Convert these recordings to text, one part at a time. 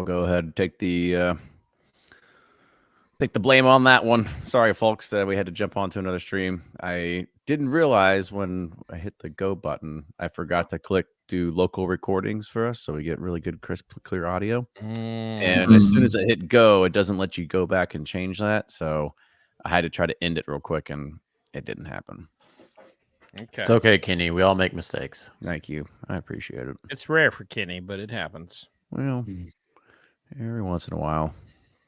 I'll go ahead and take the blame on that one. Sorry, folks, that we had to jump onto another stream. I didn't realize when I hit the go button, I forgot to click do local recordings for us, so we get really good, crisp, clear audio. And as soon as I hit go, it doesn't let you go back and change that. So I had to try to end it real quick, and it didn't happen. Okay. It's okay, Kenny. We all make mistakes. Thank you. I appreciate it. It's rare for Kenny, but it happens. Well, every once in a while.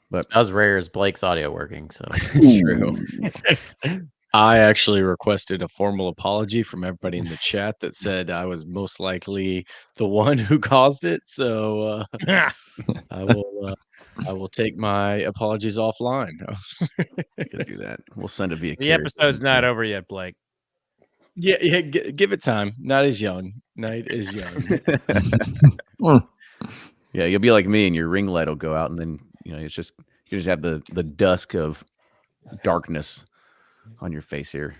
But It's as rare as Blake's audio working, so it's true. I actually requested a formal apology from everybody in the chat that said I was most likely the one who caused it. So I will take my apologies offline. We can do that. We'll send it via. The episode's not over yet, Blake. Yeah. Give it time. Night is young. Night is young. Yeah, you'll be like me, and your ring light will go out, and then it's just you just have the dusk of darkness on your face here.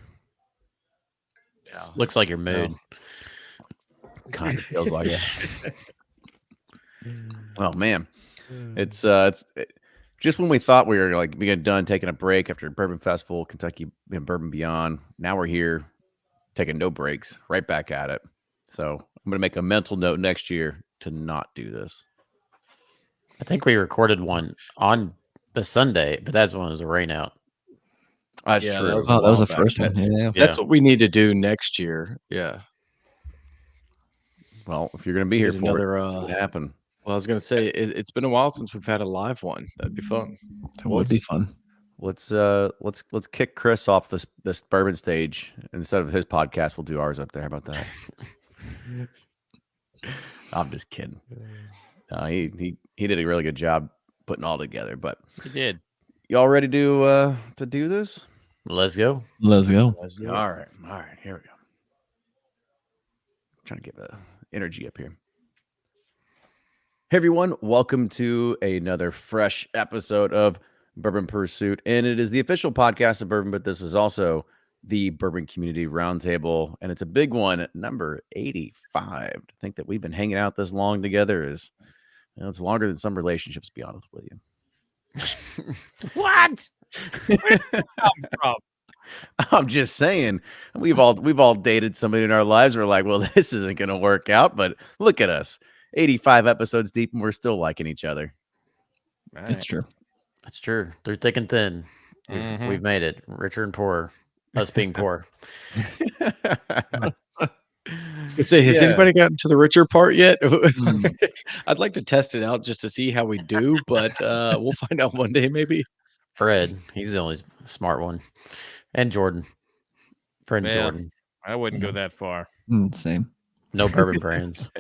yeah. Looks like your mood. Kind of feels like it. Oh man, it's just when we thought we were like being done taking a break after Bourbon Festival, Kentucky and Bourbon Beyond. Now we're here taking no breaks, right back at it. So I'm gonna make a mental note next year to not do this. I think we recorded one on the Sunday, but that's when it was a rain out. That's Yeah, true. that was Oh, that was the back. first one. Yeah. That's what we need to do next year. Yeah. Well, if you're gonna be here Get for another, it, what happened? Well, I was gonna say it's been a while since we've had a live one. That'd be fun. That would be fun. Let's kick Chris off this bourbon stage. Instead of his podcast, we'll do ours up there. How about that? I'm just kidding. He did a really good job putting all together. But He did. y'all ready to do this? Let's go. Let's go. All right, here we go. Trying to get the energy up here. Hey everyone, welcome to another fresh episode of Bourbon Pursuit, and it is the official podcast of Bourbon, but this is also the Bourbon Community Roundtable, and it's a big one, number 85. To think that we've been hanging out this long together is, it's longer than some relationships, to be honest with you. What? Where did that come from? I'm just saying, we've all dated somebody in our lives. We're like, well, this isn't going to work out, but look at us, 85 episodes deep, and we're still liking each other. It's true. That's true. Through thick and thin, we've made it. Richer and poorer. Us being poor. I was gonna say, has anybody gotten to the richer part yet? I'd like to test it out just to see how we do, but we'll find out one day maybe. Fred, he's the only smart one. And Jordan. Fred and Well, Jordan. I wouldn't go that far. Same. No bourbon brands.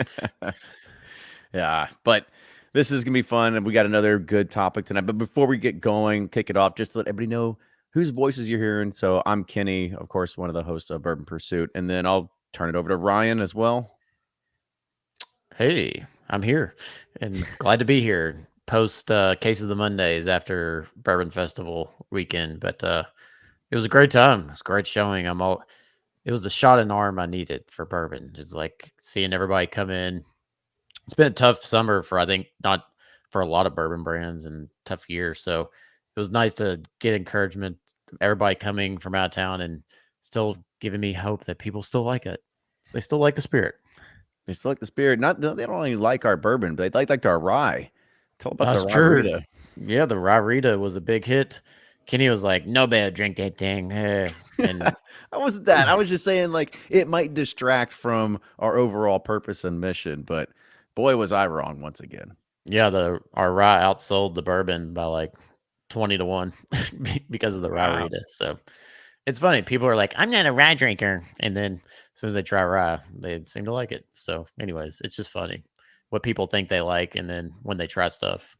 Yeah, but this is going to be fun, and we got another good topic tonight. But before we get going, kick it off, just to let everybody know whose voices you're hearing. So I'm Kenny, of course, one of the hosts of Bourbon Pursuit, and then I'll turn it over to Ryan as well. Hey, I'm here and glad to be here. Post Case of the Mondays after Bourbon Festival weekend, but it was a great time. It was a great showing. It was the shot in the arm I needed for bourbon. It's like seeing everybody come in. It's been a tough summer for, I think, not for a lot of bourbon brands and tough year. So it was nice to get encouragement. Everybody coming from out of town and still giving me hope that people still like it. They still like the spirit. They still like the spirit. They don't only like our bourbon, but they like our rye. Tell about That's the true. Rye-Rita. Yeah, the Rye-Rita was a big hit. Kenny was like, "No bad, drink that thing." And I wasn't that. I was just saying, like, it might distract from our overall purpose and mission, but boy, was I wrong once again. yeah, our rye outsold the bourbon by like 20-1 because of the Rye-Rita. So it's funny. People are like, "I'm not a rye drinker," and then as soon as they try rye, they seem to like it. So, anyways, it's just funny what people think they like, and then when they try stuff.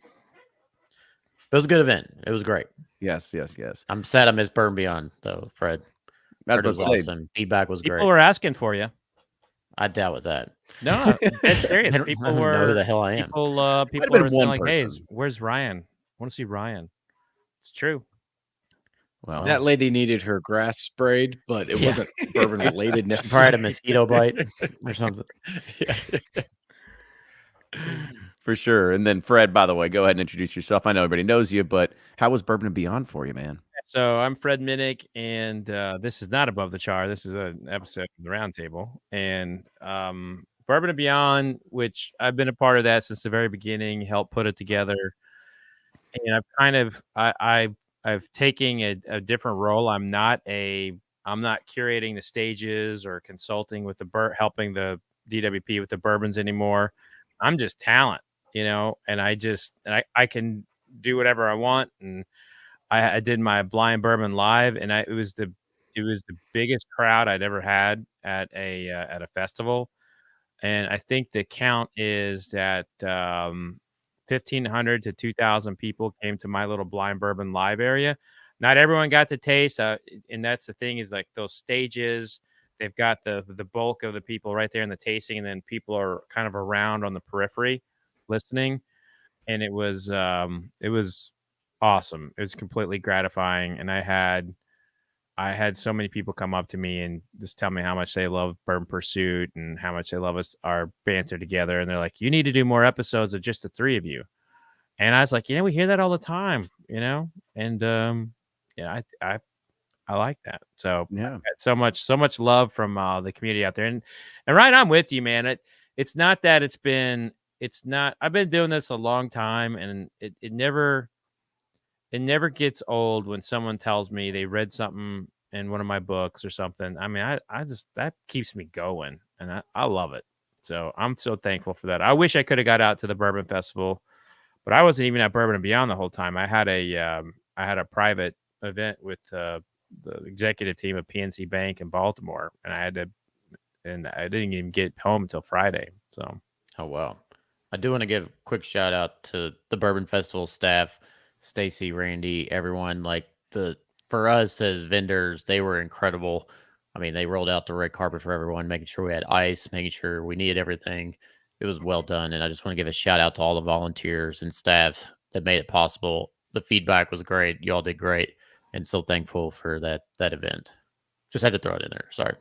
It was a good event. It was great. Yes. I'm sad I missed Bourbon Beyond, though, Fred. That's Heard it was what I say. awesome. Feedback was great. People were asking for you. I doubt with that. No, it's serious. I don't People know were who the hell I am. People been were one like, "Hey, person. where's Ryan? I want to see Ryan." It's true. Well, That lady needed her grass sprayed, but it Yeah. wasn't bourbon related Probably necessarily. had a mosquito bite or something. For sure. And then Fred, by the way, go ahead and introduce yourself. I know everybody knows you, but how was Bourbon and Beyond for you, man? So I'm Fred Minnick, and this is not Above the Char. This is an episode of the Roundtable, and Bourbon and Beyond, which I've been a part of that since the very beginning, helped put it together, and I've kind of I've taken a different role. I'm not curating the stages or consulting with helping the DWP with the bourbons anymore. I'm just talent, and I can do whatever I want. And I did my blind bourbon live, and it was the biggest crowd I'd ever had at a festival. And I think the count is that 1,500 to 2,000 people came to my little blind bourbon live area. Not everyone got to taste, and that's the thing, is like those stages. They've got the bulk of the people right there in the tasting, and then people are kind of around on the periphery listening. And it was awesome. It was completely gratifying, and I had so many people come up to me and just tell me how much they love Bourbon Pursuit and how much they love our banter together. And they're like, "You need to do more episodes of just the three of you." And I was like, we hear that all the time, and I like that. So Yeah. I've had so much love from the community out there. And Ryan, I'm with you, man. It's not that I've been doing this a long time, and it never gets old when someone tells me they read something in one of my books or something. I mean, I just, that keeps me going, and I love it. So I'm so thankful for that. I wish I could have got out to the Bourbon Festival, but I wasn't even at Bourbon and Beyond the whole time. I had a private event with the executive team of PNC Bank in Baltimore, and I didn't even get home until Friday. So, Oh, wow. I do want to give a quick shout out to the Bourbon Festival staff, Stacy, Randy, everyone. For us as vendors, they were incredible. I mean, they rolled out the red carpet for everyone, making sure we had ice, making sure we needed everything. It was well done. And I just want to give a shout out to all the volunteers and staff that made it possible. The feedback was great. You all did great. And so thankful for that event. Just had to throw it in there. Sorry.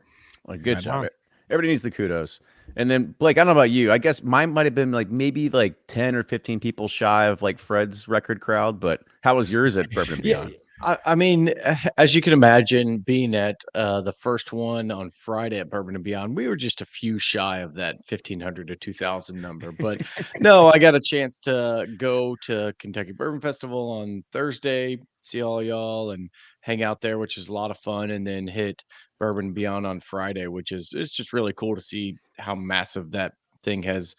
Well, good Right job. on. Everybody needs the kudos. And then Blake, I don't know about you. I guess mine might have been maybe 10 or 15 people shy of Fred's record crowd, but how was yours at Bourbon and Beyond? I mean, as you can imagine, being at the first one on Friday at Bourbon and Beyond, we were just a few shy of that 1,500 to 2,000 number. But no, I got a chance to go to Kentucky Bourbon Festival on Thursday, see all y'all, and hang out there, which is a lot of fun. And then hit Bourbon and Beyond on Friday, which is it's just really cool to see how massive that thing has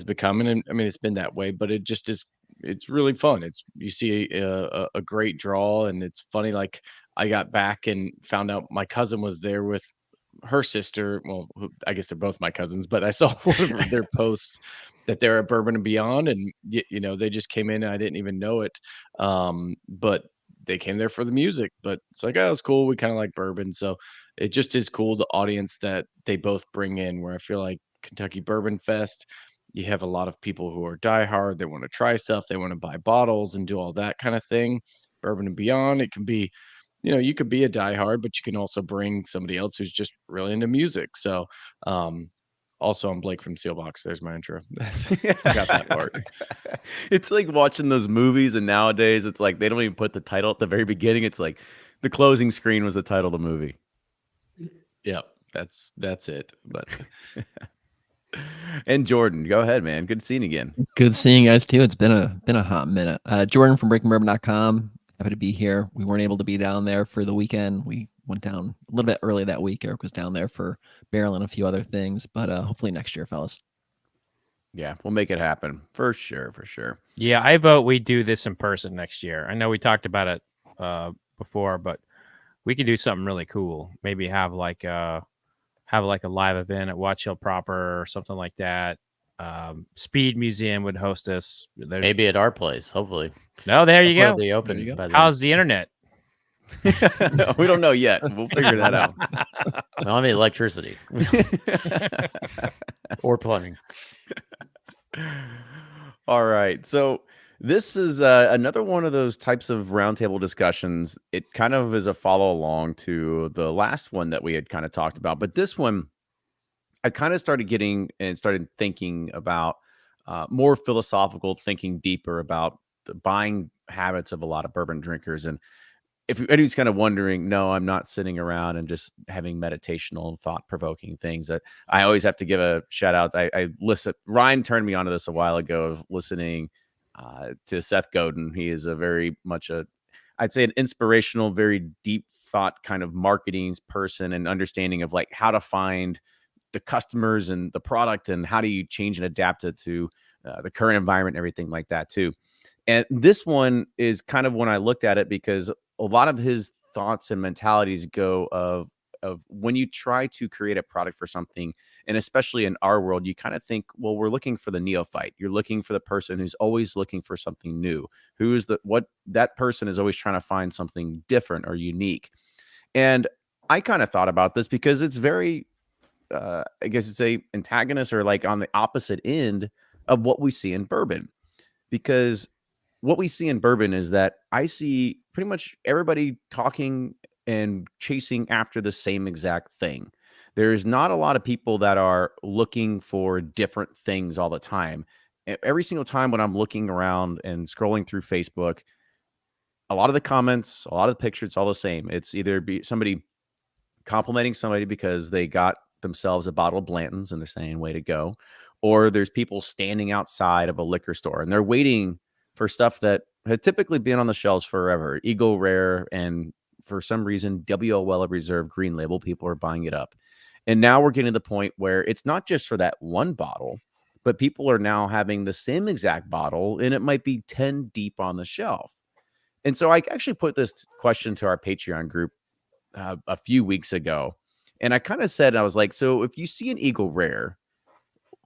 become. And I mean, it's been that way, but it just is. It's really fun. You see a great draw, and it's funny. I got back and found out my cousin was there with her sister. Well, I guess they're both my cousins, but I saw one of their posts that they're at Bourbon and Beyond, and they just came in, and I didn't even know it. But they came there for the music. But it's like, oh, it's cool. We kind of like bourbon, so it just is cool, the audience that they both bring in. Where I feel like Kentucky Bourbon Fest, you have a lot of people who are diehard. They want to try stuff. They want to buy bottles and do all that kind of thing. Bourbon and Beyond, it can be, you could be a diehard, but you can also bring somebody else who's just really into music. So, also, I'm Blake from Sealbox. There's my intro. I got that part. It's like watching those movies, and nowadays it's like they don't even put the title at the very beginning. It's like the closing screen was the title of the movie. Yep, that's it. But and Jordan, go ahead, man. Good seeing you again. Good seeing you guys too. It's been a hot minute. Jordan from BreakingBourbon.com. Happy to be here. We weren't able to be down there for the weekend. We went down a little bit early that week. Eric was down there for barrel and a few other things, but hopefully next year, fellas. Yeah, we'll make it happen for sure. For sure. Yeah, I vote we do this in person next year. I know we talked about it before, but we could do something really cool. Maybe have a live event at Watch Hill proper or something like that. Speed Museum would host us. Maybe at our place, hopefully. No, there you go. Hopefully they open by then. How's the internet? We don't know yet. We'll figure that out. No, I mean electricity or plumbing. All right. So this is another one of those types of roundtable discussions. It kind of is a follow along to the last one that we had kind of talked about. But this one, I kind of started getting and started thinking about more philosophical, thinking deeper about the buying habits of a lot of bourbon drinkers. And if anybody's kind of wondering, no, I'm not sitting around and just having meditational, thought-provoking things. That I always have to give a shout out. I listen. Ryan turned me onto this a while ago of listening to Seth Godin. He is a very much I'd say an inspirational, very deep thought kind of marketing person and understanding of like how to find the customers and the product and how do you change and adapt it to the current environment and everything like that too. And this one is kind of when I looked at it because a lot of his thoughts and mentalities go of when you try to create a product for something, and especially in our world, you kind of think, well, we're looking for the neophyte. You're looking for the person who's always looking for something new, who is what that person is always trying to find something different or unique. And I kind of thought about this because it's very, I guess it's a antagonist or like on the opposite end of what we see in bourbon. Because what we see in bourbon is that I see pretty much everybody talking and chasing after the same exact thing. There's not a lot of people that are looking for different things all the time. Every single time when I'm looking around and scrolling through Facebook, a lot of the comments, a lot of the pictures, it's all the same. It's either be somebody complimenting somebody because they got themselves a bottle of Blanton's and they're saying way to go, or there's people standing outside of a liquor store and they're waiting for stuff that had typically been on the shelves forever, Eagle Rare, and for some reason WL Weller Reserve Green Label, people are buying it up. And now we're getting to the point where it's not just for that one bottle, but people are now having the same exact bottle and it might be 10 deep on the shelf. And so I actually put this question to our Patreon group a few weeks ago. And I kind of said, I was like, so if you see an Eagle Rare,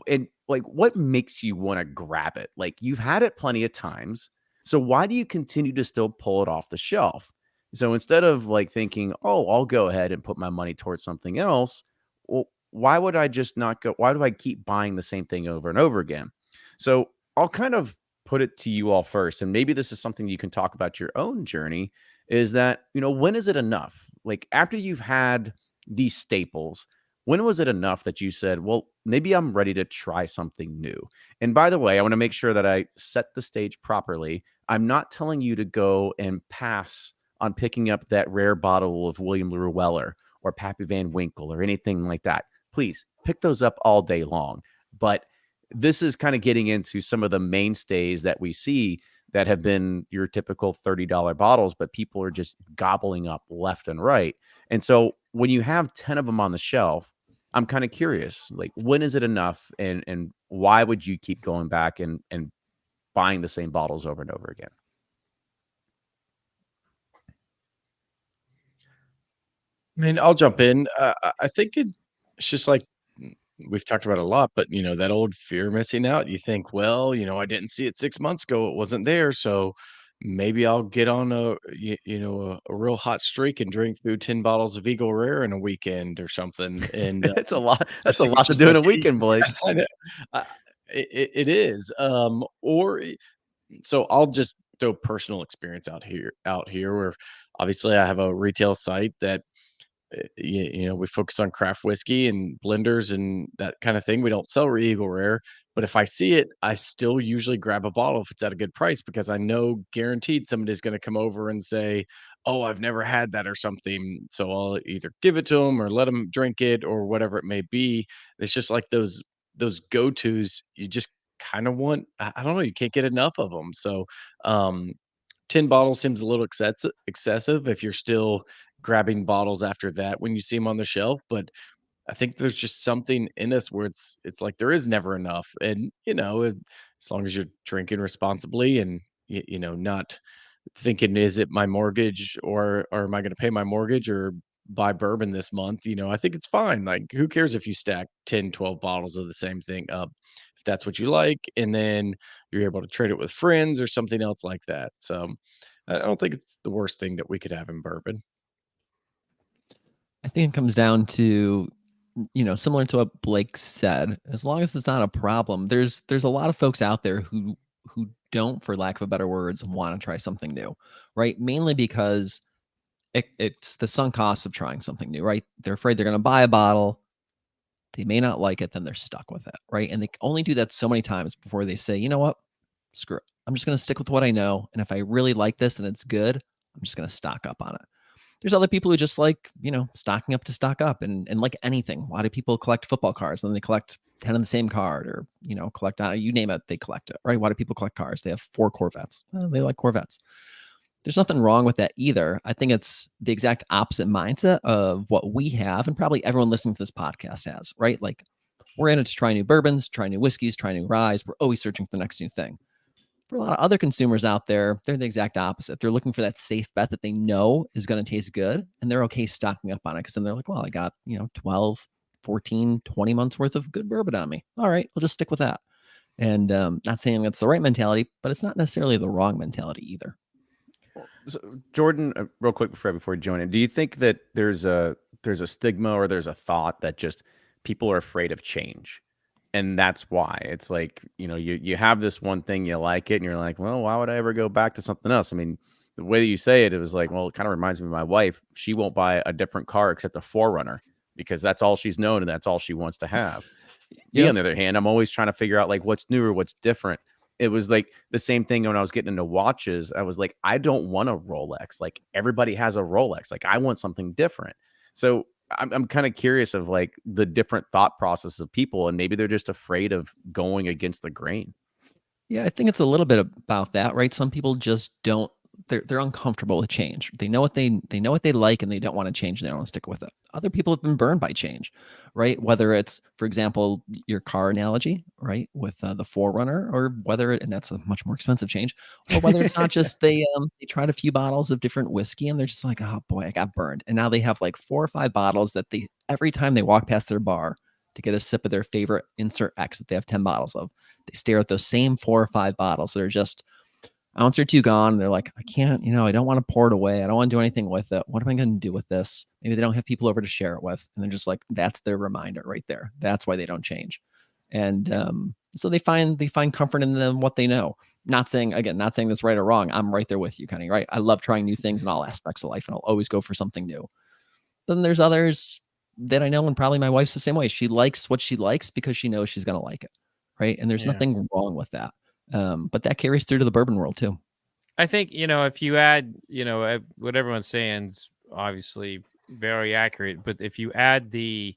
and like, what makes you want to grab it? Like, you've had it plenty of times. So why do you continue to still pull it off the shelf? So instead of like thinking, oh, I'll go ahead and put my money towards something else, well, why would I just not go? Why do I keep buying the same thing over and over again? So I'll kind of put it to you all first. And maybe this is something you can talk about your own journey is that, when is it enough? Like after you've had these staples, when was it enough that you said, well, maybe I'm ready to try something new? And by the way, I want to make sure that I set the stage properly. I'm not telling you to go and pass on picking up that rare bottle of William Lure Weller or Pappy Van Winkle or anything like that. Please pick those up all day long. But this is kind of getting into some of the mainstays that we see that have been your typical $30 bottles, but people are just gobbling up left and right. And so when you have 10 of them on the shelf, I'm kind of curious, like, when is it enough? And why would you keep going back and buying the same bottles over and over again? I mean, I'll jump in. I think it's just like we've talked about a lot, but that old fear of missing out. You think, well, I didn't see it 6 months ago; it wasn't there, so maybe I'll get on a real hot streak and drink through 10 bottles of Eagle Rare in a weekend or something. And It's a lot. That's a it's lot to just do in like, a weekend, Blake. I know, it is. So I'll just throw personal experience out here, where obviously I have a retail site that we focus on craft whiskey and blenders and that kind of thing. We don't sell Eagle Rare, but if I see it, I still usually grab a bottle if it's at a good price because I know guaranteed somebody's going to come over and say, "Oh, I've never had that" or something. So I'll either give it to them or let them drink it or whatever it may be. It's just like those go-tos. You just kind of want. I don't know. You can't get enough of them. So um, 10 bottles seems a little excessive if you're still grabbing bottles after that when you see them on the shelf, but I think there's just something in us where it's like there is never enough, and, as long as you're drinking responsibly and, not thinking, "Is it my mortgage or am I gonna pay my mortgage or buy bourbon this month?" I think it's fine, like, who cares if you stack 10, 12 bottles of the same thing up, if that's what you like, and then you're able to trade it with friends or something else like that, so, I don't think it's the worst thing that we could have in bourbon. I think it comes down to, similar to what Blake said, as long as it's not a problem, there's a lot of folks out there who don't, for lack of a better words, want to try something new, right? Mainly because it's the sunk cost of trying something new, right? They're afraid they're going to buy a bottle, They may not like it, then they're stuck with it, right? And they only do that so many times before they say, you know what, screw it. I'm just going to stick with what I know. And if I really like this and it's good, I'm just going to stock up on it. There's other people who just like, stocking up to stock up and like anything. Why do people collect football cards and then they collect 10 of the same card or, collect, you name it, they collect it, right? Why do people collect cars? They have 4 Corvettes. They like Corvettes. There's nothing wrong with that either. I think it's the exact opposite mindset of what we have and probably everyone listening to this podcast has, right? Like we're in it to try new bourbons, try new whiskeys, try new ryes. We're always searching for the next new thing. For a lot of other consumers out there, they're the exact opposite. They're looking for that safe bet that they know is going to taste good, and they're okay stocking up on it because then they're like, well, I got, 12, 14, 20 months worth of good bourbon on me. All right, I'll just stick with that. And not saying that's the right mentality, but it's not necessarily the wrong mentality either. So, Jordan, real quick before you join in, do you think that there's a stigma or there's a thought that just people are afraid of change? And that's why it's like, you have this one thing, you like it, and you're like, well, why would I ever go back to something else? I mean, the way that you say it, it was like, well, it kind of reminds me of my wife. She won't buy a different car except a 4Runner because that's all she's known and that's all she wants to have. Me, on the other hand, I'm always trying to figure out like what's new or what's different. It was like the same thing when I was getting into watches. I was like, I don't want a Rolex. Like everybody has a Rolex. Like I want something different. So I'm kind of curious of like the different thought process of people, and maybe they're just afraid of going against the grain. Yeah, I think it's a little bit about that, right? Some people just don't. They're uncomfortable with change. They know what they like, and they don't want to change. And they don't want to stick with it. Other people have been burned by change, right? Whether it's, for example, your car analogy, right, with the 4Runner, or whether and that's a much more expensive change, or whether it's not just they tried a few bottles of different whiskey and they're just like, oh boy, I got burned, and now they have like 4 or 5 bottles that they every time they walk past their bar to get a sip of their favorite insert X that they have 10 bottles of, they stare at those same 4 or 5 bottles that are just ounce or 2 gone. And they're like, I can't, I don't want to pour it away. I don't want to do anything with it. What am I going to do with this? Maybe they don't have people over to share it with. And they're just like, that's their reminder right there. That's why they don't change. And so they find comfort in them, what they know. Not saying that's right or wrong. I'm right there with you, Kenny, right? I love trying new things in all aspects of life, and I'll always go for something new. Then there's others that I know, and probably my wife's the same way. She likes what she likes because she knows she's going to like it, right? And there's nothing wrong with that. But that carries through to the bourbon world too. I think, if you add, what everyone's saying is obviously very accurate, but if you add the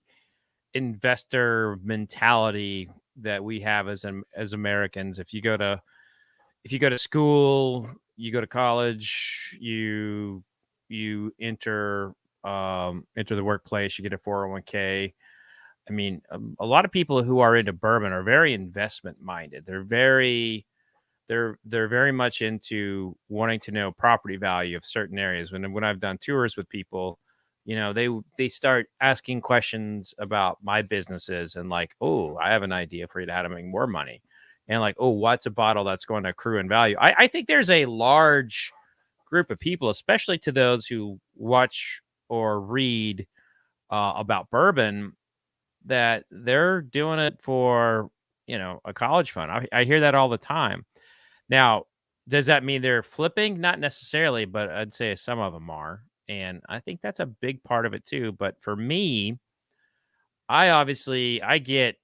investor mentality that we have as Americans, if you go to school, you go to college, you enter the workplace, you get a 401k. I mean, a lot of people who are into bourbon are very investment minded. They're very much into wanting to know property value of certain areas. When I've done tours with people, they start asking questions about my businesses and like, oh, I have an idea for you to how to make more money. And like, oh, what's a bottle that's going to accrue in value? I think there's a large group of people, especially to those who watch or read about bourbon, that they're doing it for, a college fund. I hear that all the time. Now, does that mean they're flipping? Not necessarily, but I'd say some of them are. And I think that's a big part of it too. But for me, I get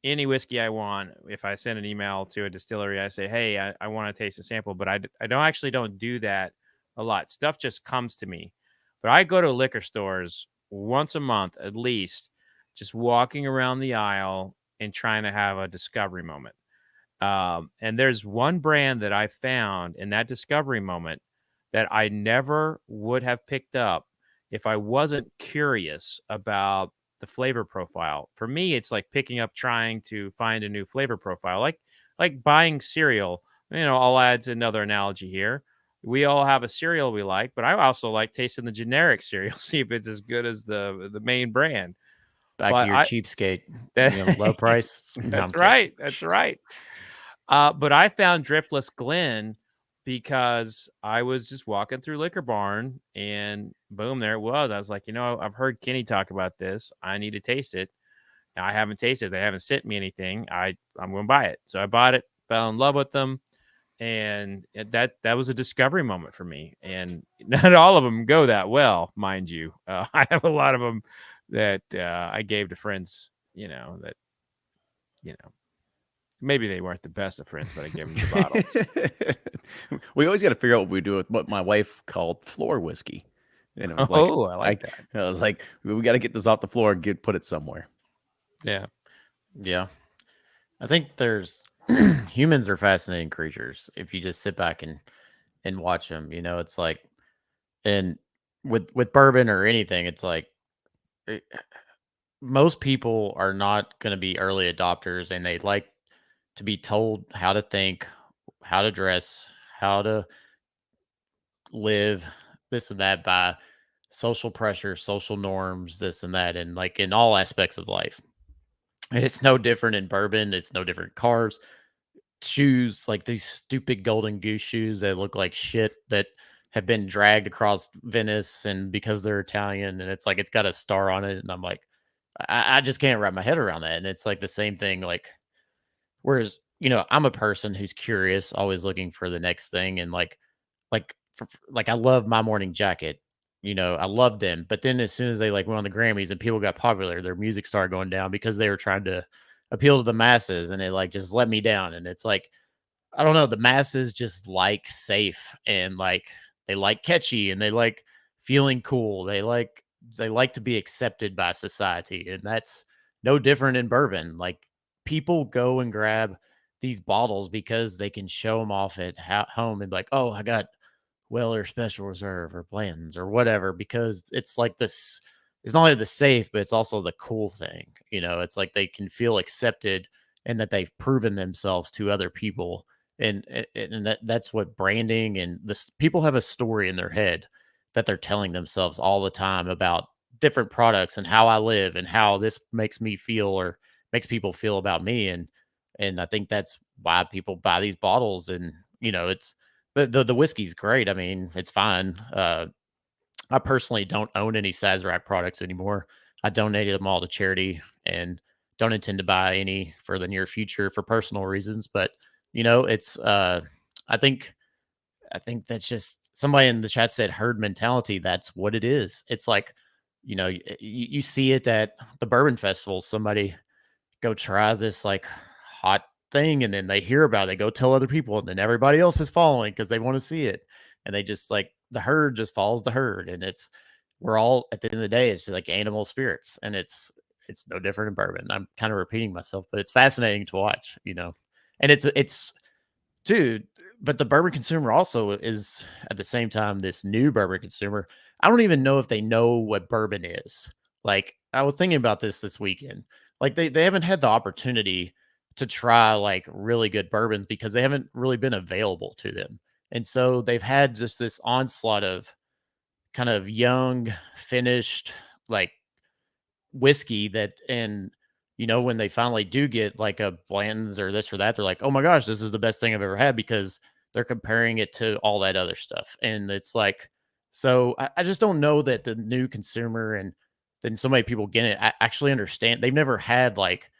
any whiskey I want. If I send an email to a distillery, I say, hey, I want to taste a sample, but I don't do that a lot. Stuff just comes to me. But I go to liquor stores once a month, at least, just walking around the aisle and trying to have a discovery moment. And there's one brand that I found in that discovery moment that I never would have picked up if I wasn't curious about the flavor profile. For me, it's like trying to find a new flavor profile, like buying cereal. I'll add another analogy here. We all have a cereal we like, but I also like tasting the generic cereal, see if it's as good as the main brand. Back to your cheapskate, low price. That's right. That's right. But I found Driftless Glen because I was just walking through Liquor Barn and boom, there it was. I was like, I've heard Kenny talk about this. I need to taste it. I haven't tasted it. They haven't sent me anything. I'm going to buy it. So I bought it, fell in love with them. And that was a discovery moment for me. And not all of them go that well, mind you. I have a lot of them that I gave to friends that maybe they weren't the best of friends, but I gave them the bottle. We always got to figure out what we do with what my wife called floor whiskey. And it was like, Oh, I like that. I was like, we got to get this off the floor and put it somewhere. Yeah. Yeah. I think there's humans are fascinating creatures if you just sit back and watch them. It's like, and with bourbon or anything, it's like most people are not going to be early adopters, and they like to be told how to think, how to dress, how to live, this and that by social pressure, social norms, this and that, and like in all aspects of life. And it's no different in bourbon. It's no different in cars, shoes, like these stupid golden goose shoes that look like shit that have been dragged across Venice, and because they're Italian, and it's like it's got a star on it, and I'm like, I just can't wrap my head around that. And it's like the same thing, like whereas I'm a person who's curious, always looking for the next thing, and like I love My Morning Jacket. I love them, but then as soon as they like went on the Grammys and people got popular, their music started going down because they were trying to appeal to the masses, and it like just let me down. And it's like, I don't know, the masses just like safe, and like they like catchy, and they like feeling cool. They like to be accepted by society, and that's no different in bourbon. Like people go and grab these bottles because they can show them off at home and like, oh, I got Weller Special Reserve or Blanton's or whatever, because it's like this. It's not only the safe, but it's also the cool thing. It's like they can feel accepted and that they've proven themselves to other people. And that's what branding and this, people have a story in their head that they're telling themselves all the time about different products and how I live and how this makes me feel or makes people feel about me. And I think that's why people buy these bottles. And, it's the whiskey's great. I mean, it's fine. I personally don't own any Sazerac products anymore. I donated them all to charity and don't intend to buy any for the near future for personal reasons. But it's I think that's just, somebody in the chat said herd mentality. That's what it is. It's like, you see it at the bourbon festival. Somebody go try this like hot thing, and then they hear about it, they go tell other people, and then everybody else is following because they want to see it. And they just like, the herd just follows the herd. And we're all, at the end of the day, it's just like animal spirits. And it's no different in bourbon. I'm kind of repeating myself, but it's fascinating to watch, and it's dude, but the bourbon consumer also is at the same time this new bourbon consumer. I don't even know if they know what bourbon is. Like I was thinking about this weekend. Like they haven't had the opportunity to try like really good bourbons because they haven't really been available to them. And so they've had just this onslaught of kind of young, finished, like whiskey that, and when they finally do get like a Blanton's or this or that, they're like, oh my gosh, this is the best thing I've ever had, because they're comparing it to all that other stuff. And it's like, so I just don't know that the new consumer, and then so many people get it, actually understand. They've never had like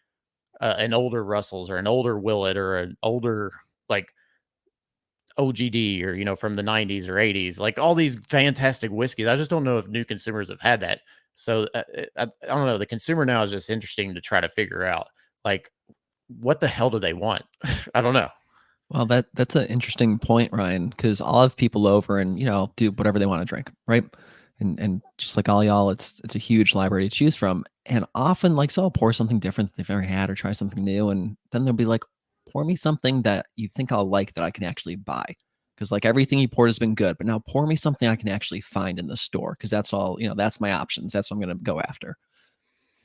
an older Russell's or an older Willet or an older like OGD or, from the 90s or 80s, like all these fantastic whiskeys. I just don't know if new consumers have had that. So I don't know. The consumer now is just interesting to try to figure out, like, what the hell do they want? I don't know. Well, that's an interesting point, Ryan, because I'll have people over and do whatever they want to drink, right? And just like all y'all, it's a huge library to choose from, and often like so I'll pour something different that they've never had or try something new, and then they'll be like, pour me something that you think I'll like that I can actually buy, because like everything you poured has been good, but now pour me something I can actually find in the store, because that's all that's my options. That's what I'm going to go after.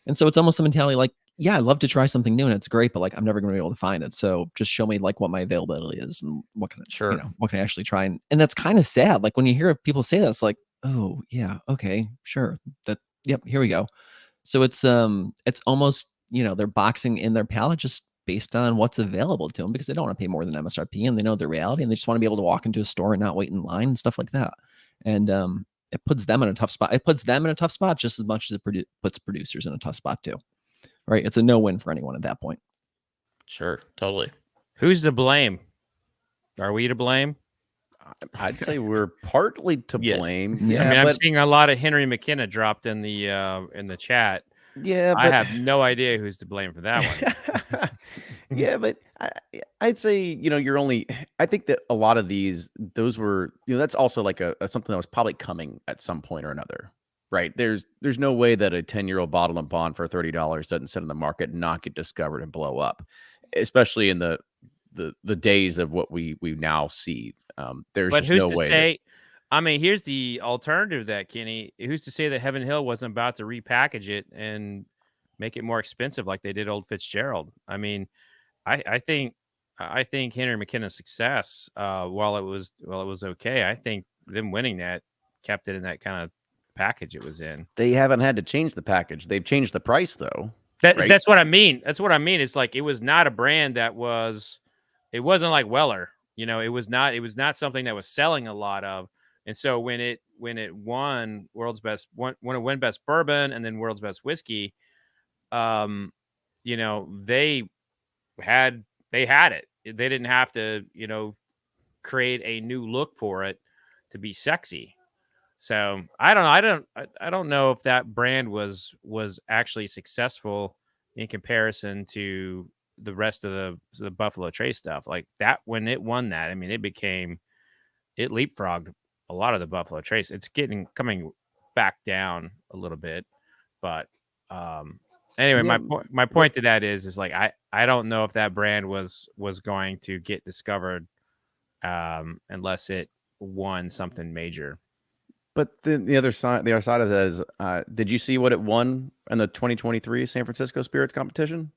And so it's almost the mentality like, yeah, I'd love to try something new and it's great, but like I'm never going to be able to find it. So just show me like what my availability is and what can what can I actually try. And that's kind of sad. Like when you hear people say that, it's like, oh yeah, okay, sure. Yep, here we go. So it's almost, they're boxing in their palate just based on what's available to them, because they don't want to pay more than MSRP, and they know the reality, and they just want to be able to walk into a store and not wait in line and stuff like that. And it puts them in a tough spot. It puts them in a tough spot just as much as it puts producers in a tough spot too. Right? It's a no-win for anyone at that point. Sure, totally. Who's to blame? Are we to blame? I'd say we're partly to Yes. blame. Yeah, I mean, I'm seeing a lot of Henry McKenna dropped in the chat. Yeah, I but have no idea who's to blame for that one. yeah, but I'd say, you're only. I think that a lot of those were, that's also like a something that was probably coming at some point or another, right? There's no way that a 10-year-old bottle of bond for $30 doesn't sit in the market and not get discovered and blow up, especially in the days of what we now see. There's But just who's no to way that. say? I mean, here's the alternative to that, Kenny. Who's to say that Heaven Hill wasn't about to repackage it and make it more expensive like they did Old Fitzgerald? I mean, I think Henry McKenna's success, while it was okay, I think them winning that kept it in that kind of package it was in. They haven't had to change the package. They've changed the price though. Right? That's what I mean. That's what I mean. It's like it was not a brand that was. It wasn't like Weller. It was not something that was selling a lot of. And so when it won when it won best bourbon and then world's best whiskey, they had it. They didn't have to, create a new look for it to be sexy. So I don't know if that brand was actually successful in comparison to the rest of the Buffalo Trace stuff. Like that, when it won that, I mean, it leapfrogged a lot of the Buffalo Trace. It's coming back down a little bit, but anyway, Yeah, my point to that is like I don't know if that brand was going to get discovered unless it won something major. But the other side of that is, did you see what it won in the 2023 San Francisco Spirits competition?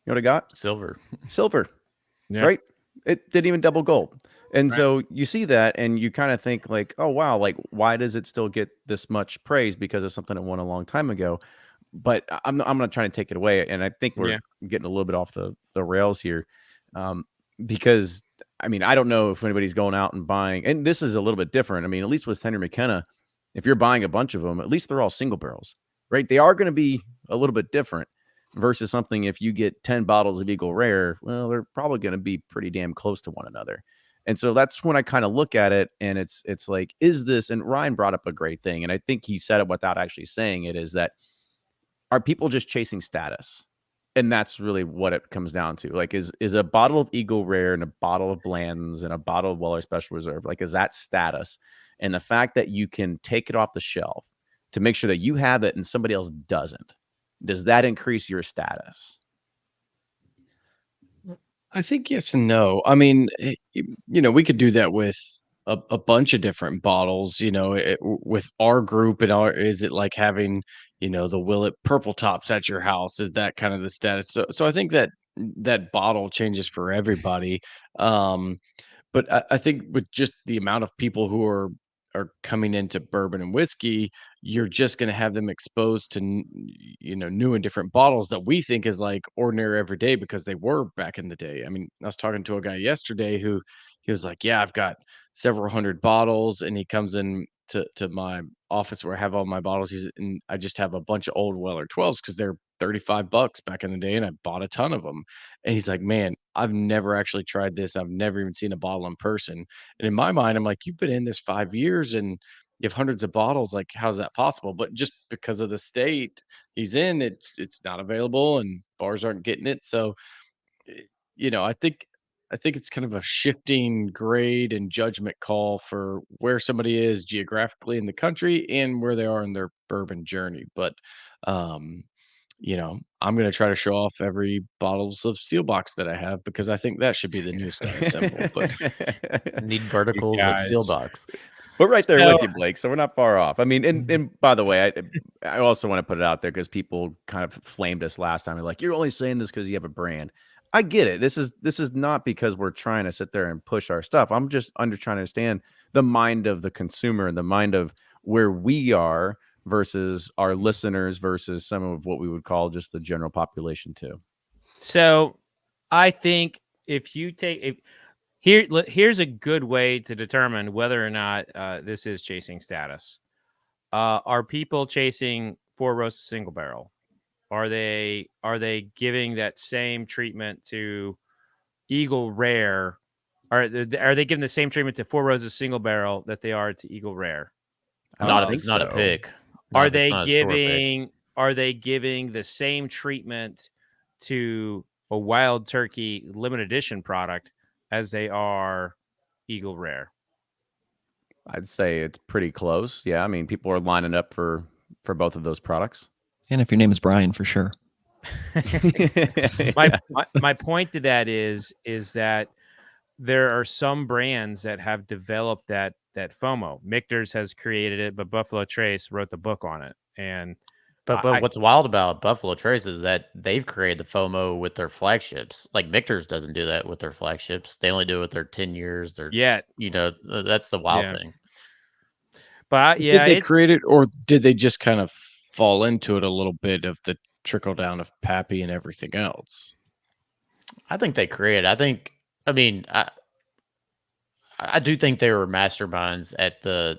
You know what it got? Silver. Silver, Yeah. right? It didn't even double gold. And Right. so you see that and you kind of think like, oh, wow, like why does it still get this much praise because of something it won a long time ago? But I'm not trying to take it away. And I think we're getting a little bit off the rails here. Because I mean, I don't know if anybody's going out and buying, and this is a little bit different. I mean, at least with Henry McKenna, if you're buying a bunch of them, at least they're all single barrels, right? They are going to be a little bit different versus something. If you get 10 bottles of Eagle Rare, well, they're probably going to be pretty damn close to one another. And so that's when I kind of look at it and it's like, is this, and Ryan brought up a great thing. And I think he said it without actually saying it, is that are people just chasing status? And that's really what it comes down to. Like, is a bottle of Eagle Rare and a bottle of Bland's and a bottle of Weller Special Reserve, like, is that status? And the fact that you can take it off the shelf to make sure that you have it and somebody else doesn't, does that increase your status? I think yes and no. I mean, we could do that with a bunch of different bottles, with our group and is it like having, the Willet purple tops at your house? Is that kind of the status? So I think that bottle changes for everybody. But I think with just the amount of people who are coming into bourbon and whiskey, you're just going to have them exposed to new and different bottles that we think is like ordinary every day because they were back in the day. I mean, I was talking to a guy yesterday who he was like, "Yeah, I've got several hundred bottles," and he comes in to my office where I have all my bottles. And I just have a bunch of old Weller 12s because they're $35 back in the day, and I bought a ton of them. And he's like, "Man, I've never actually tried this. I've never even seen a bottle in person." And in my mind, I'm like, "You've been in this 5 years and you have hundreds of bottles. Like, how's that possible?" But just because of the state he's in, it's not available and bars aren't getting it. So, eh, I think it's kind of a shifting grade and judgment call for where somebody is geographically in the country and where they are in their bourbon journey. But um, I'm going to try to show off every bottles of Seal Box that I have because I think that should be the new status symbol. But Need verticals of Seal guys. Box. We're right there So- with you, Blake. So we're not far off. I mean, and by the way, I also want to put it out there because people kind of flamed us last time. They're like, "You're only saying this because you have a brand." I get it. This is not because we're trying to sit there and push our stuff. I'm just trying to understand the mind of the consumer and the mind of where we are versus our listeners versus some of what we would call just the general population too. So I think here's a good way to determine whether or not this is chasing status. Are people chasing Four Roses single barrel? Are they giving that same treatment to Eagle Rare? Are they giving the same treatment to Four Roses single barrel that they are to Eagle Rare? I Not don't if think it's not a so. pick. Are Not if it's they not a store pick. giving are they giving the same treatment to a Wild Turkey limited edition product as they are Eagle Rare? I'd say it's pretty close. Yeah, I mean, people are lining up for both of those products. And if your name is Brian, for sure. my point to that is that there are some brands that have developed that FOMO. Michter's has created it, but Buffalo Trace wrote the book on it. And But what's wild about Buffalo Trace is that they've created the FOMO with their flagships. Like Michter's doesn't do that with their flagships. They only do it with their 10 years. That's the wild thing. But did they create it, or did they just kind of fall into it a little bit of the trickle down of Pappy and everything else? I think they created. I do think they were masterminds at the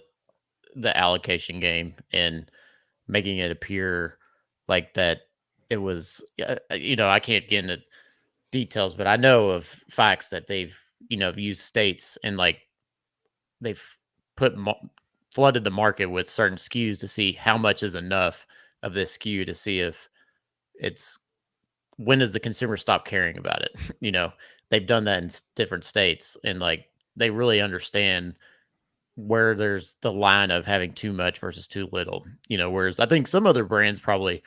allocation game and making it appear like that it was. I can't get into details, but I know of facts that they've used states and like they've flooded the market with certain SKUs to see how much is enough of this SKU to see if it's when does the consumer stop caring about it. They've done that in different states, and like they really understand where there's the line of having too much versus too little. Whereas I think some other brands probably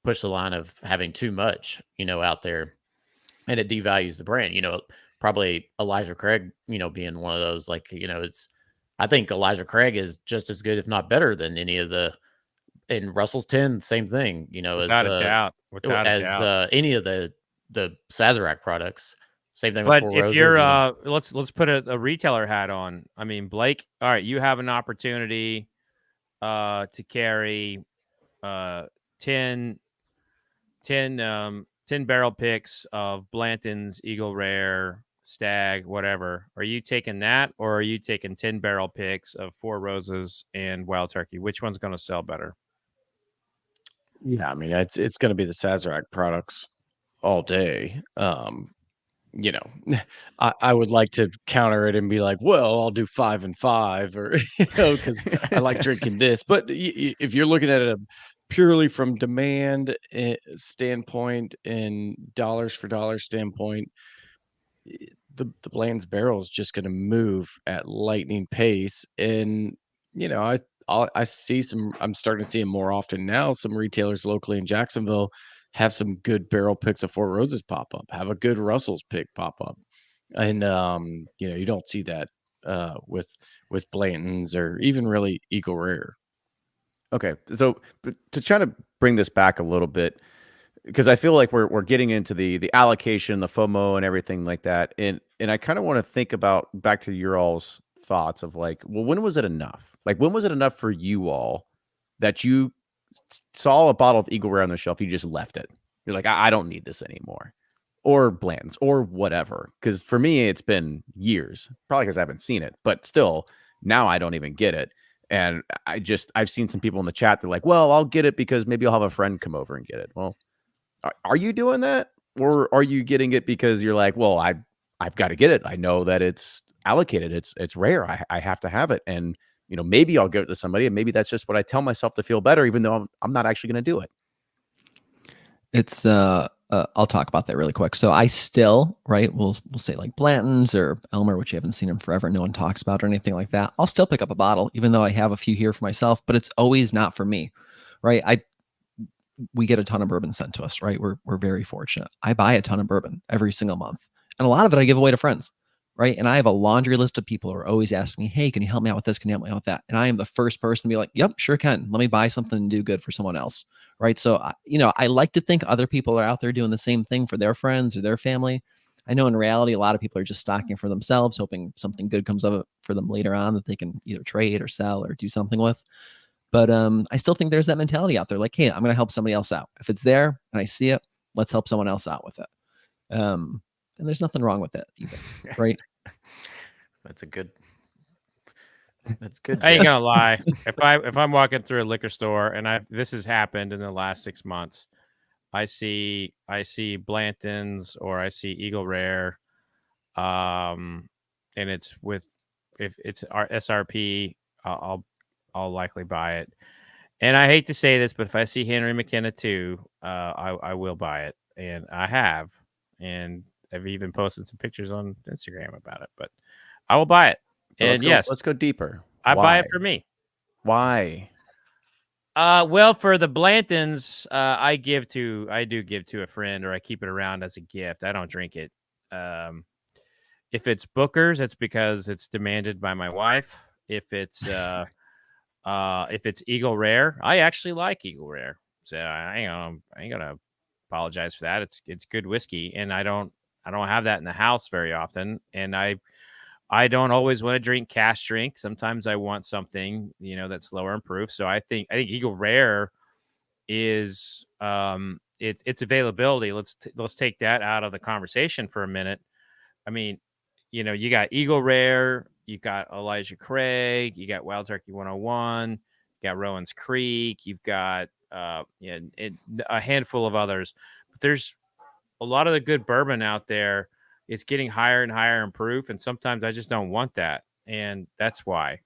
push the line of having too much out there, and it devalues the brand. Probably Elijah Craig being one of those. Like I think Elijah Craig is just as good, if not better, than any of the. And Russell's 10, same thing. Without a doubt, any of the Sazerac products. Same thing but with Four if Roses. You're let's put a retailer hat on. I mean, Blake, all right, you have an opportunity to carry 10 barrel picks of Blanton's, Eagle Rare, Stag, whatever. Are you taking that, or are you taking 10 barrel picks of Four Roses and Wild Turkey? Which one's going to sell better? Yeah, I mean, it's going to be the Sazerac products all day. I would like to counter it and be like, well, I'll do 5 and 5, or because I like drinking this. But if you're looking at it purely from demand standpoint and dollars for dollar standpoint, the Bland's barrel is just going to move at lightning pace. And I see I'm starting to see it more often now. Some retailers locally in Jacksonville have some good barrel picks of Four Roses pop up, have a good Russell's pick pop up. And you don't see that with Blanton's or even really Eagle Rare. Okay, so to try to bring this back a little bit, because I feel like we're getting into the allocation, the FOMO, and everything like that, and I kind of want to think about back to your all's thoughts of like, well, when was it enough? Like, when was it enough for you all that you saw a bottle of Eagle Rare on the shelf, you just left it? You're like, I don't need this anymore, or Blanton's, or whatever. Because for me, it's been years, probably because I haven't seen it, but still, now I don't even get it. And I've seen some people in the chat. They're like, well, I'll get it because maybe I'll have a friend come over and get it. Well, are you doing that, or are you getting it because you're like, well, I've got to get it. I know that it's allocated. It's rare. I have to have it. And maybe I'll give it to somebody, and maybe that's just what I tell myself to feel better, even though I'm not actually going to do it. It's I'll talk about that really quick. So I still, right, we'll say like Blanton's or Elmer, which you haven't seen him forever, no one talks about or anything like that. I'll still pick up a bottle, even though I have a few here for myself, but it's always not for me, right? We get a ton of bourbon sent to us, right? We're very fortunate. I buy a ton of bourbon every single month, and a lot of it I give away to friends, right? And I have a laundry list of people who are always asking me, hey, can you help me out with this? Can you help me out with that? And I am the first person to be like, yep, sure can. Let me buy something and do good for someone else, right? So, I like to think other people are out there doing the same thing for their friends or their family. I know in reality, a lot of people are just stocking for themselves, hoping something good comes of it for them later on that they can either trade or sell or do something with. But I still think there's that mentality out there, like, hey, I'm going to help somebody else out. If it's there and I see it, let's help someone else out with it. And there's nothing wrong with that either, right? That's good. I ain't gonna lie. If I'm walking through a liquor store and this has happened in the last 6 months, I see Blanton's or I see Eagle Rare, and if it's our SRP, I'll likely buy it. And I hate to say this, but if I see Henry McKenna 2, I will buy it, and I have, and I've even posted some pictures on Instagram about it. But I will buy it, So and yes, let's go deeper. I buy Why? it for me. Why? Well, for the Blantons, I do give to a friend, or I keep it around as a gift. I don't drink it. If it's Booker's, it's because it's demanded by my wife. If it's Eagle Rare, I actually like Eagle Rare, so I ain't gonna apologize for that. It's good whiskey, and I don't have that in the house very often, and I don't always want to drink cask strength. Sometimes I want something, that's slower and proof. So I think Eagle Rare is its availability. Let's take that out of the conversation for a minute. I mean, you got Eagle Rare, you got Elijah Craig, you got Wild Turkey 101, you got Rowan's Creek, you've got a handful of others. But there's a lot of the good bourbon out there. It's getting higher and higher in proof, and sometimes I just don't want that, and that's why.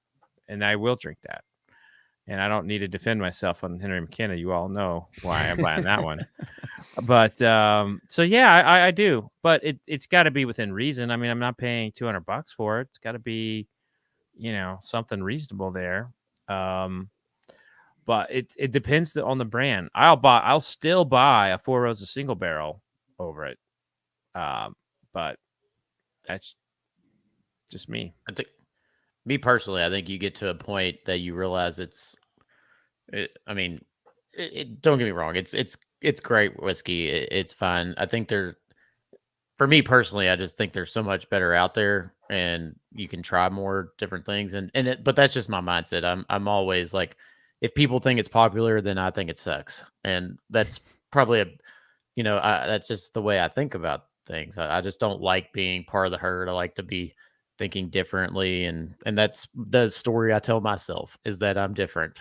And I will drink that, and I don't need to defend myself on Henry McKenna. You all know why I'm buying that one. But so yeah, I do, but it's got to be within reason. I mean, I'm not paying $200 for it. It's got to be, something reasonable there. But it depends on the brand. I'll still buy a Four Roses single barrel over it. But that's just me. I think, me personally, I think you get to a point that you realize don't get me wrong. It's great whiskey. It's fine. I think for me personally, I just think there's so much better out there, and you can try more different things. But that's just my mindset. I'm always like, if people think it's popular, then I think it sucks, and that's probably that's just the way I think about things. I just don't like being part of the herd. I like to be thinking differently, and that's the story I tell myself, is that I'm different,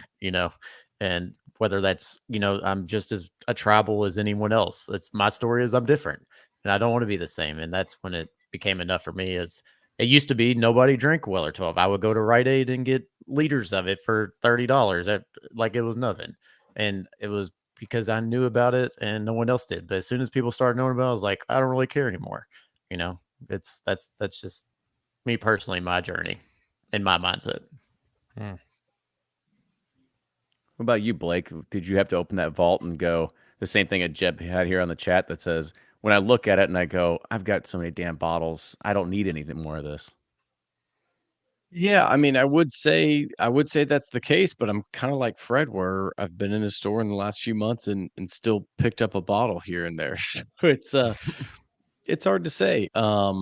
and whether that's, I'm just as a tribal as anyone else. That's my story, is I'm different, and I don't want to be the same. And that's when it became enough for me. Is it used to be nobody drank Weller 12. I would go to Rite Aid and get liters of it for $30, like it was nothing, and it was because I knew about it and no one else did. But as soon as people started knowing about it, I was like, I don't really care anymore. That's just me personally, my journey and my mindset. What about you, Blake? Did you have to open that vault and go the same thing that Jeb had here on the chat that says, when I look at it and I go, I've got so many damn bottles, I don't need anything more of this? Yeah, I mean, I would say that's the case, but I'm kind of like Fred, where I've been in a store in the last few months and still picked up a bottle here and there. So it's hard to say. I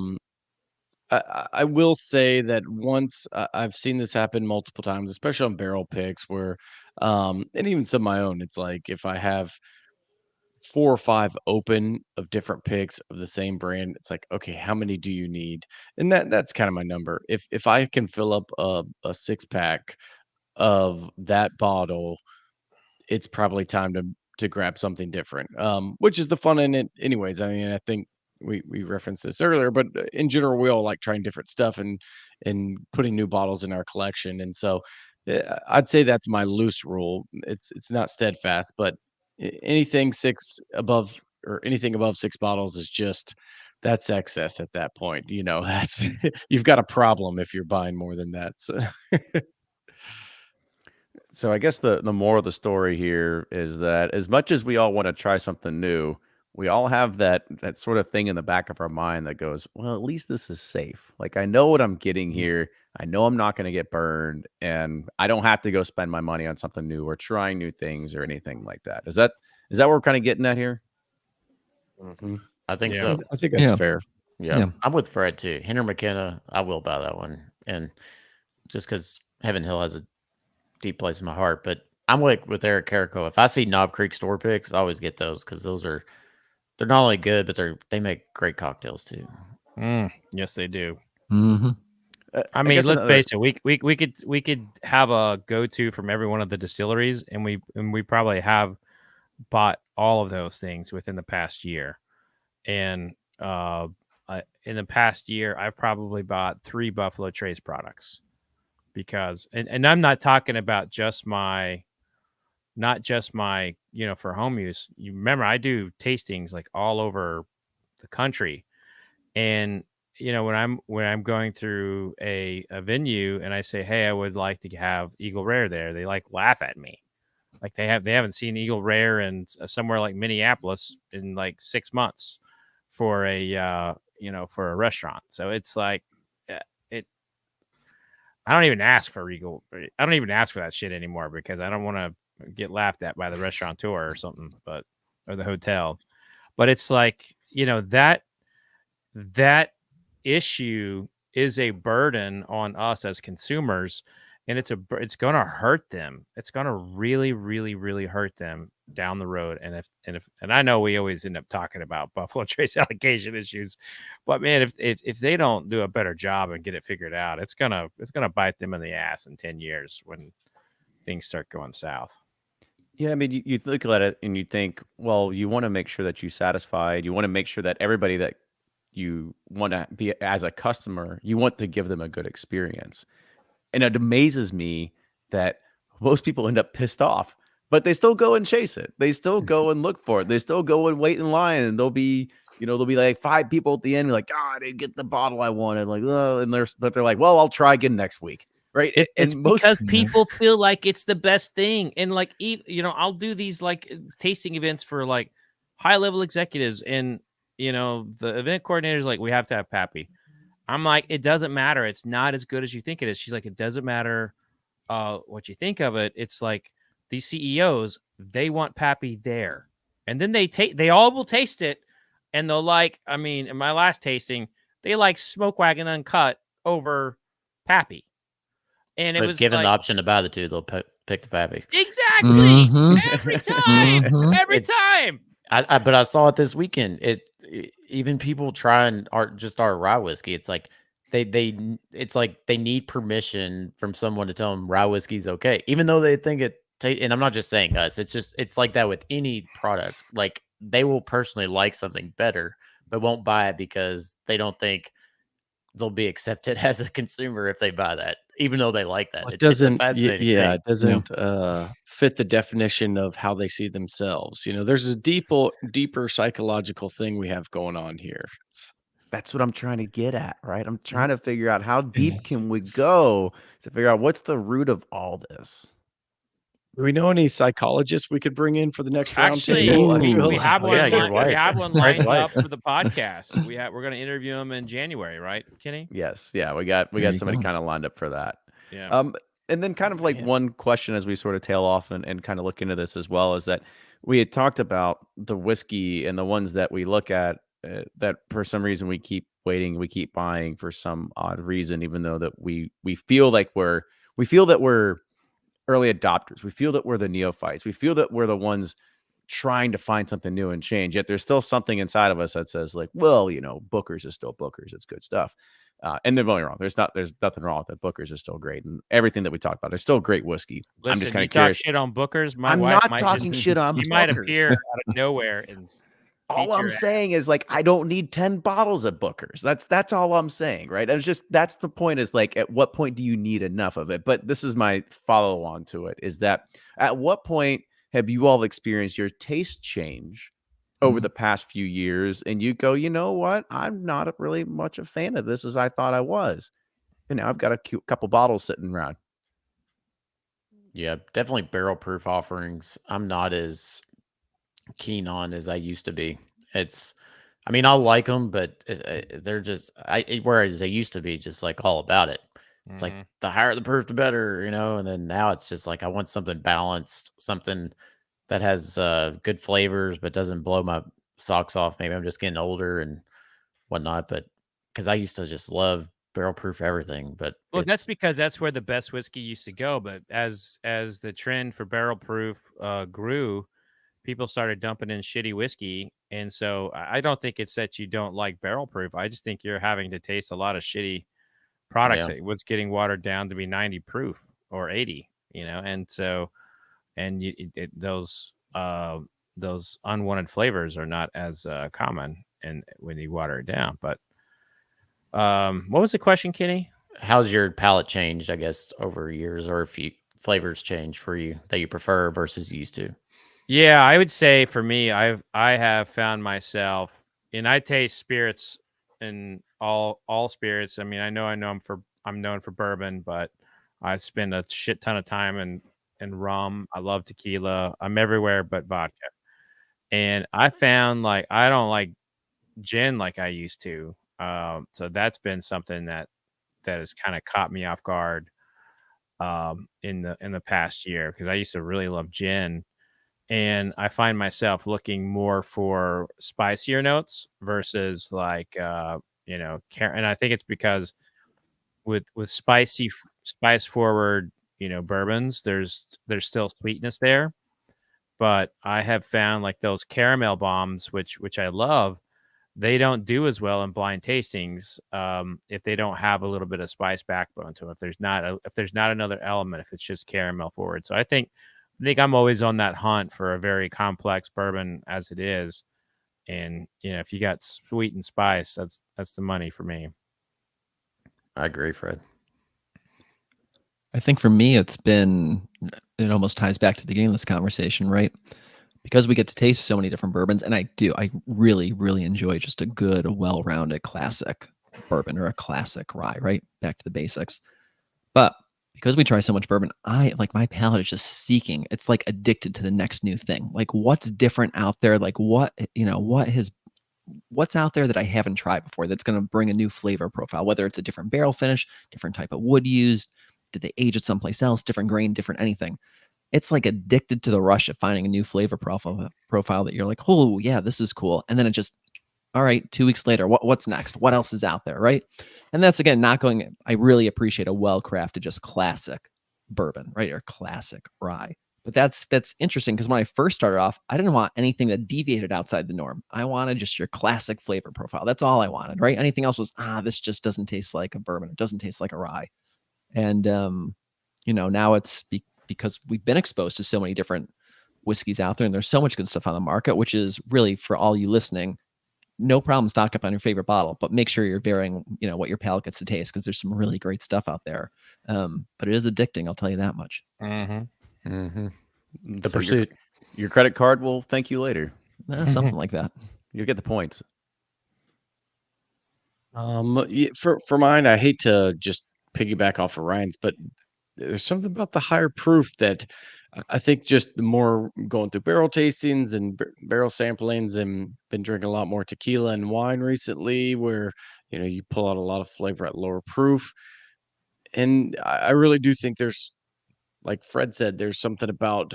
will say that once I've seen this happen multiple times, especially on barrel picks, where and even some of my own. It's like if I have 4 or 5 open of different picks of the same brand, it's like, okay, how many do you need? And that's kind of my number. If I can fill up a 6-pack of that bottle, it's probably time to grab something different. Which is the fun in it anyways. I mean, I think we referenced this earlier, but in general, we all like trying different stuff and putting new bottles in our collection. And so I'd say that's my loose rule. It's not steadfast, but anything 6 above, or anything above 6 bottles, is just, that's excess at that point. That's you've got a problem if you're buying more than that. So I guess the moral of the story here is that as much as we all want to try something new, we all have that sort of thing in the back of our mind that goes, well, at least this is safe. Like, I know what I'm getting here. I know I'm not going to get burned, and I don't have to go spend my money on something new or trying new things or anything like that. Is that what we're kind of getting at here? I think Yeah. so. I think that's fair. Yeah. I'm with Fred too. Henry McKenna, I will buy that one, and just because Heaven Hill has a deep place in my heart. But I'm like with Eric Carrico. If I see Knob Creek store picks, I always get those, because they're not only good, but they make great cocktails too. Yes, they do. Mm-hmm. I mean, let's face it. We could have a go-to from every one of the distilleries, and we probably have bought all of those things within the past year. And in the past year, I've probably bought 3 Buffalo Trace products, because, and I'm not talking about just my not just my, for home use. You remember I do tastings like all over the country. And when I'm going through a venue and I say, hey, I would like to have Eagle Rare there, they like laugh at me. Like they haven't seen Eagle Rare in somewhere like Minneapolis in like 6 months for a restaurant. So it's like it. I don't even ask for Eagle. I don't even ask for that shit anymore because I don't want to get laughed at by the restaurateur or something, or the hotel. But it's like that issue is a burden on us as consumers, and it's going to hurt them. It's going to really, really, really hurt them down the road. And I know we always end up talking about Buffalo Trace allocation issues, but man, if they don't do a better job and get it figured out, it's gonna bite them in the ass in 10 years when things start going south. Yeah, I mean, you look at it and you think, well, you want to make sure that you satisfied. You want to make sure that everybody that you want to be as a customer, you want to give them a good experience. And it amazes me that most people end up pissed off, but they still go and chase it. They still go and look for it. They still go and wait in line, and there'll be like 5 people at the end like, oh, I didn't get the bottle I wanted. Like, oh, but they're like, well, I'll try again next week. Right. It's because people feel like it's the best thing. And like, I'll do these like tasting events for like high level executives, and, the event coordinator's like, we have to have Pappy. I'm like, it doesn't matter. It's not as good as you think it is. She's like, it doesn't matter what you think of it. It's like these CEOs, they want Pappy there. And then they all will taste it. And they'll like, I mean, in my last tasting, they like Smoke Wagon Uncut over Pappy. And it was given the option to buy the two, they'll pick the Pappy. Exactly. Every time. Every time. But I saw it this weekend. Even people trying our rye whiskey. It's like it's like they need permission from someone to tell them rye whiskey's okay, even though they think it. And I'm not just saying us. It's like that with any product. Like they will personally like something better, but won't buy it because they don't think they'll be accepted as a consumer if they buy that, even though they like that. It doesn't, it's a fascinating yeah, thing. it doesn't fit the definition of how they see themselves. There's a deeper psychological thing we have going on here. That's what I'm trying to get at, right? I'm trying to figure out how deep can we go to figure out what's the root of all this. Do we know any psychologists we could bring in for the next round Actually, table? we have one. Yeah, your We wife. have one Fred's lined wife. up for the podcast. We're going to interview him in January, right, Kenny? Yes, yeah, we got There you somebody go. kind of lined up for that. Yeah. And then kind of like one question as we sort of tail off and kind of look into this as well is that we had talked about the whiskey and the ones that we look at that for some reason we keep waiting, we keep buying for some odd reason, even though that we feel that we're early adopters. We feel that we're the neophytes. We feel that we're the ones trying to find something new and change. Yet there's still something inside of us that says like, well, Booker's is still Booker's. It's good stuff. And they're really wrong. There's nothing wrong with it. Booker's is still great. And everything that we talked about, there's still great whiskey. Listen, I'm just kind you of curious. talk shit on Booker's. My I'm wife not might talking shit on She might Booker's. appear out of nowhere and All beat I'm your ass. saying is like I don't need 10 bottles of Booker's. That's all I'm saying, right? That's the point is like at what point do you need enough of it? But this is my follow on to it is that at what point have you all experienced your taste change over the past few years and you go, you know what? I'm not really much a fan of this as I thought I was. And now I've got a couple bottles sitting around. Yeah, definitely barrel proof offerings. I'm not as keen on as I used to be. I mean, I'll like them, but they're just whereas they used to be just like all about it. It's like the higher the proof, the better, and then now it's just like I want something balanced, something that has good flavors but doesn't blow my socks off. Maybe I'm just getting older and whatnot, but because I used to just love barrel proof everything. But well, that's because that's where the best whiskey used to go. But as the trend for barrel proof grew, people started dumping in shitty whiskey. And so I don't think it's that you don't like barrel proof. I just think you're having to taste a lot of shitty products. That was getting watered down to be 90 proof or 80, and so, and those unwanted flavors are not as common and when you water it down. But what was the question, Kenny? how's your palate changed, I guess, over years, or if you flavors change for you that you prefer versus used to? Yeah, I would say for me, I have found myself, and I taste spirits in all spirits. I mean, I know I'm known for bourbon, but I spend a shit ton of time in rum. I love tequila. I'm everywhere but vodka. And I found like I don't like gin like I used to. So that's been something that has kind of caught me off guard in the past year, because I used to really love gin, and I find myself looking more for spicier notes versus like and I think it's because with spice forward, bourbons, there's still sweetness there, but I have found like those caramel bombs, which I love, they don't do as well in blind tastings if they don't have a little bit of spice backbone to them. If there's not another element, if it's just caramel forward. So I think I'm always on that hunt for a very complex bourbon as it is, and if you got sweet and spice, that's the money for me. I agree, Fred. I think for me, it almost ties back to the beginning of this conversation, right? Because we get to taste so many different bourbons, and I really, really enjoy just a good, well-rounded classic bourbon or a classic rye, right? Back to the basics. But because we try so much bourbon, my palate is just seeking. It's like addicted to the next new thing. Like what's different out there? Like what's out there that I haven't tried before that's going to bring a new flavor profile, whether it's a different barrel finish, different type of wood used, did they age it someplace else, different grain, different anything. It's like addicted to the rush of finding a new flavor profile that you're like, oh yeah, this is cool. And then it just, all right, 2 weeks later, what's next? What else is out there, right? And that's, again, I really appreciate a well-crafted, just classic bourbon, right? Or classic rye. But that's interesting, because when I first started off, I didn't want anything that deviated outside the norm. I wanted just your classic flavor profile. That's all I wanted, right? Anything else was, this just doesn't taste like a bourbon. It doesn't taste like a rye. And, now it's because we've been exposed to so many different whiskeys out there, and there's so much good stuff on the market, which is really, for all you listening, no problem stock up on your favorite bottle, but make sure you're varying, what your palate gets to taste, because there's some really great stuff out there. But it is addicting, I'll tell you that much. Mm-hmm. Mm-hmm. The So pursuit. your credit card will thank you later. Something like that. You'll get the points. For mine, I hate to just piggyback off of Ryan's, but there's something about the higher proof that I think just the more going through barrel tastings and barrel samplings, and been drinking a lot more tequila and wine recently, where you pull out a lot of flavor at lower proof. And I really do think there's, like Fred said, there's something about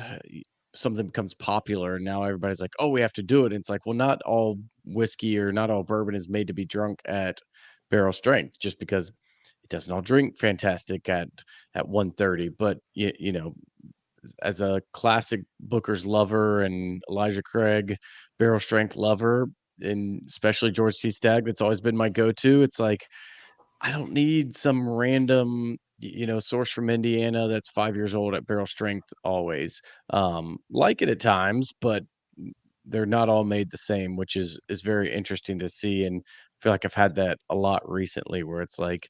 something becomes popular and now everybody's like, oh, we have to do it. And it's like, well, not all whiskey or not all bourbon is made to be drunk at barrel strength, just because it doesn't all drink fantastic at 130. But as a classic Booker's lover and Elijah Craig barrel strength lover, and especially George T. Stagg, that's always been my go-to. It's like, I don't need some random, source from Indiana that's 5 years old at barrel strength always. Like it at times, but they're not all made the same, which is very interesting to see. And I feel like I've had that a lot recently, where it's like,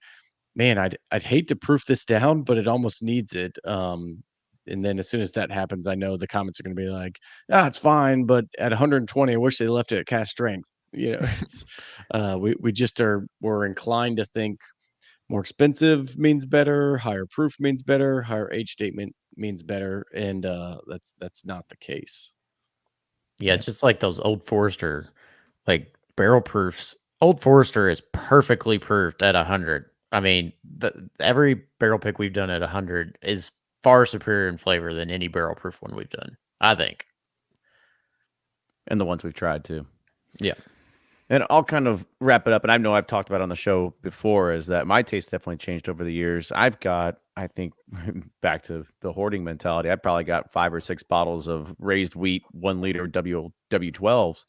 man, I'd hate to proof this down, but it almost needs it. And then as soon as that happens, I know the comments are going to be like, it's fine, but at 120, I wish they left it at cast strength. It's we're inclined to think more expensive means better, higher proof means better, higher age statement means better, and that's not the case. Yeah, it's just like those Old Forester, like barrel proofs. Old Forester is perfectly proofed at 100. I mean, every barrel pick we've done at 100 is far superior in flavor than any barrel proof one we've done, I think. And the ones we've tried too. Yeah. And I'll kind of wrap it up. And I know I've talked about on the show before, is that my taste definitely changed over the years. I've got, I think, back to the hoarding mentality, I probably got 5 or 6 bottles of raised wheat 1 liter W12s,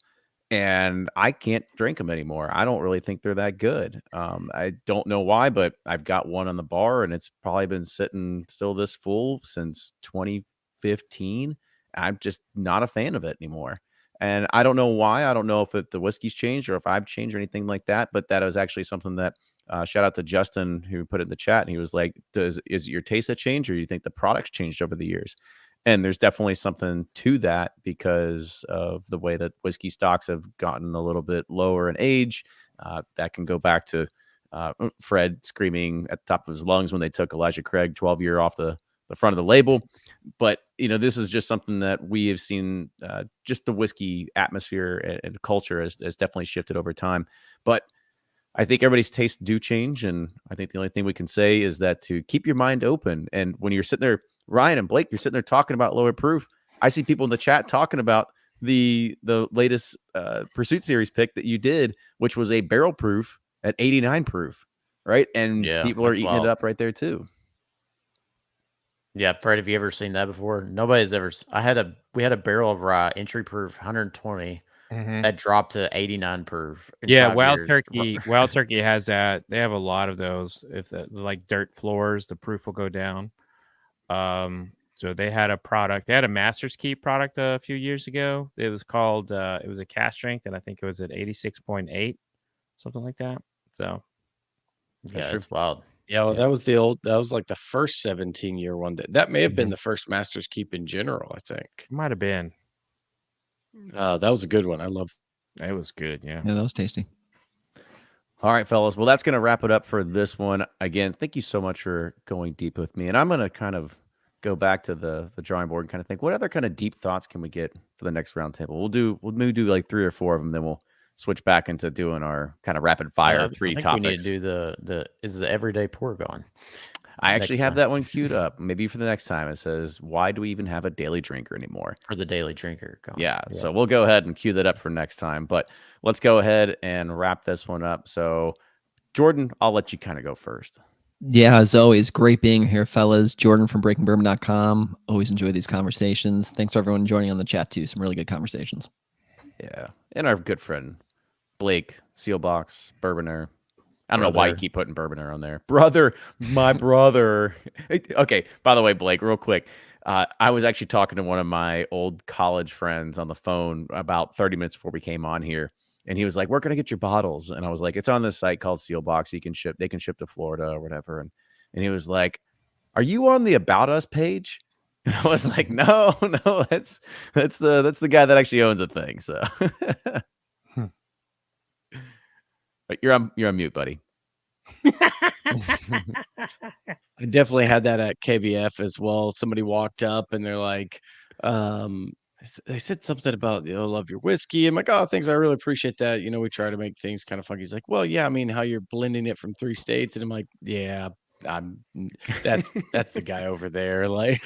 and I can't drink them anymore. I don't really think they're that good. I don't know why, but I've got one on the bar, and it's probably been sitting still this full since 2015. I'm just not a fan of it anymore. And I don't know why. I don't know if the whiskey's changed or if I've changed or anything like that. But that was actually something that shout out to Justin who put it in the chat, and he was like, is it your taste that changed, or do you think the product's changed over the years? And there's definitely something to that because of the way that whiskey stocks have gotten a little bit lower in age. That can go back to Fred screaming at the top of his lungs when they took Elijah Craig 12-year off the front of the label. But, this is just something that we have seen, just the whiskey atmosphere and culture has definitely shifted over time. But I think everybody's tastes do change. And I think the only thing we can say is that to keep your mind open. And when you're sitting there, Ryan and Blake, you're sitting there talking about lower proof. I see people in the chat talking about the latest Pursuit Series pick that you did, which was a barrel proof at 89 proof, right? And people are eating it up right there too. Yeah, Fred, have you ever seen that before? Nobody's ever. We had a barrel of rye, entry proof, 120, that dropped to 89 proof. Yeah, Wild Turkey has that. They have a lot of those. If like dirt floors, the proof will go down. So they had a product. They had a Master's Keep product a few years ago. It was called. It was a cask strength, and I think it was at 86.8, something like that. So yeah, it's wild. Yeah, well, that was like the first 17-year one. That may have been the first Master's Keep in general, I think. Might have been. That was a good one. I love it. Was good, yeah. Yeah, that was tasty. All right, fellas. Well, that's going to wrap it up for this one. Again, thank you so much for going deep with me. And I'm going to kind of go back to the drawing board and kind of think, what other kind of deep thoughts can we get for the next roundtable? We'll maybe do like 3 or 4 of them, then we'll switch back into doing our kind of rapid fire 3 topics. We need to do is the everyday pour going. I actually have that one queued up. Maybe for the next time. It says, why do we even have a daily drinker anymore? For the daily drinker. Yeah. So we'll go ahead and queue that up for next time. But let's go ahead and wrap this one up. So Jordan, I'll let you kind of go first. Yeah, as always, great being here, fellas. Jordan from breakingbourbon.com. Always enjoy these conversations. Thanks for everyone joining on the chat too. Some really good conversations. Yeah. And our good friend, Blake, Sealbox, Bourboner. I don't know why you keep putting Bourboner on there. Brother, my brother. Okay, by the way, Blake, real quick. I was actually talking to one of my old college friends on the phone about 30 minutes before we came on here. And he was like, where can I get your bottles? And I was like, it's on this site called Sealbox. They can ship to Florida or whatever. And he was like, are you on the About Us page? And I was like, no, that's the guy that actually owns the thing. So but you're on mute, buddy. I definitely had that at KBF as well. Somebody walked up and they're like, they said something about, love your whiskey. I'm like, oh, thanks. I really appreciate that. We try to make things kind of funky. He's like, well, yeah, I mean, how you're blending it from 3 states. And I'm like, yeah, that's the guy over there. Like,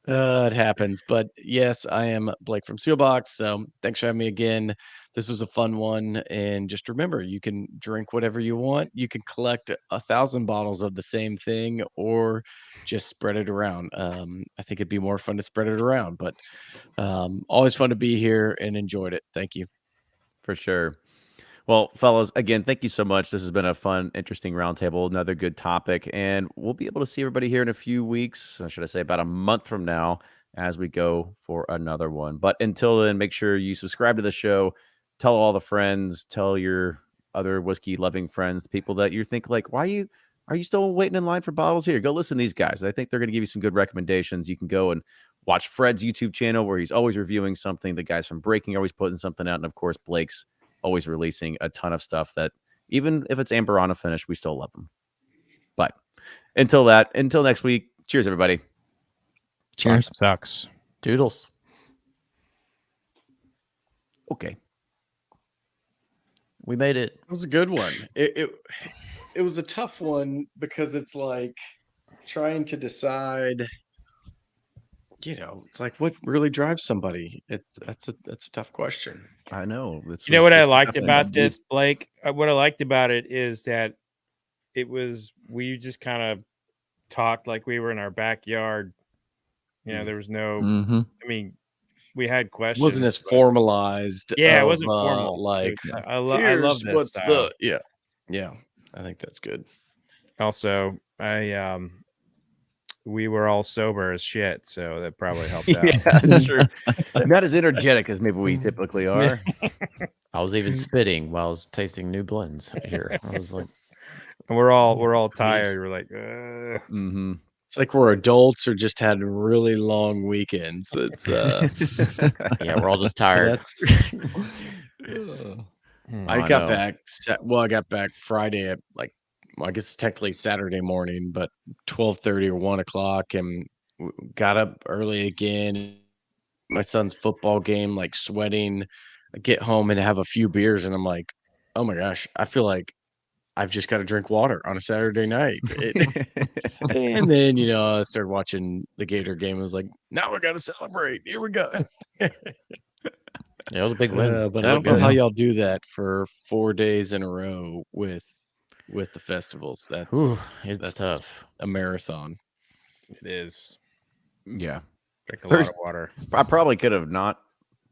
it happens. But yes, I am Blake from Sealbox. So thanks for having me again. This was a fun one. And just remember, you can drink whatever you want. You can collect 1,000 bottles of the same thing or just spread it around. I think it'd be more fun to spread it around, but always fun to be here and enjoyed it. Thank you. For sure. Well, fellas, again, thank you so much. This has been a fun, interesting roundtable, another good topic, and we'll be able to see everybody here in a few weeks, or should I say about a month from now, as we go for another one. But until then, make sure you subscribe to the show, tell all the friends, tell your other whiskey-loving friends, the people that you think like, are you still waiting in line for bottles here? Go listen to these guys. I think they're going to give you some good recommendations. You can go and watch Fred's YouTube channel where he's always reviewing something. The guys from Breaking are always putting something out, and of course, Blake's always releasing a ton of stuff that even if it's Amberana finish, we still love them. But until next week, cheers, everybody. Cheers. Sucks. Doodles. Okay. We made it. It was a good one. It was a tough one because it's like trying to decide, it's like what really drives somebody. That's a tough question. I know. What I liked about this, Blake? What I liked about it is that we just kind of talked like we were in our backyard. There was no, I mean, we had questions. It wasn't as formalized. Yeah, it wasn't formal. Like, I love this style. Yeah. I think that's good. Also, we were all sober as shit, so that probably helped out. Yeah, that's true. Not as energetic as maybe we typically are. I was even spitting while I was tasting new blends here. I was like, And we're all tired. We're like, Mm-hmm. It's like we're adults or just had really long weekends. It's yeah, we're all just tired. that's hmm. I I got know. back I got back Friday at I guess it's technically Saturday morning, but 12:30 or 1 o'clock, and got up early again. My son's football game, like sweating. I get home and have a few beers, and I'm like, oh my gosh, I feel like I've just got to drink water on a Saturday night. And then, I started watching the Gator game. I was like, now we got to celebrate. Here we go. Yeah, it was a big win. But They I look don't know how good. y'all do that for 4 days in a row with the festivals. Whew, it's that's tough. a marathon. It is. Yeah. Drink a lot of Thurs- water. I probably could have not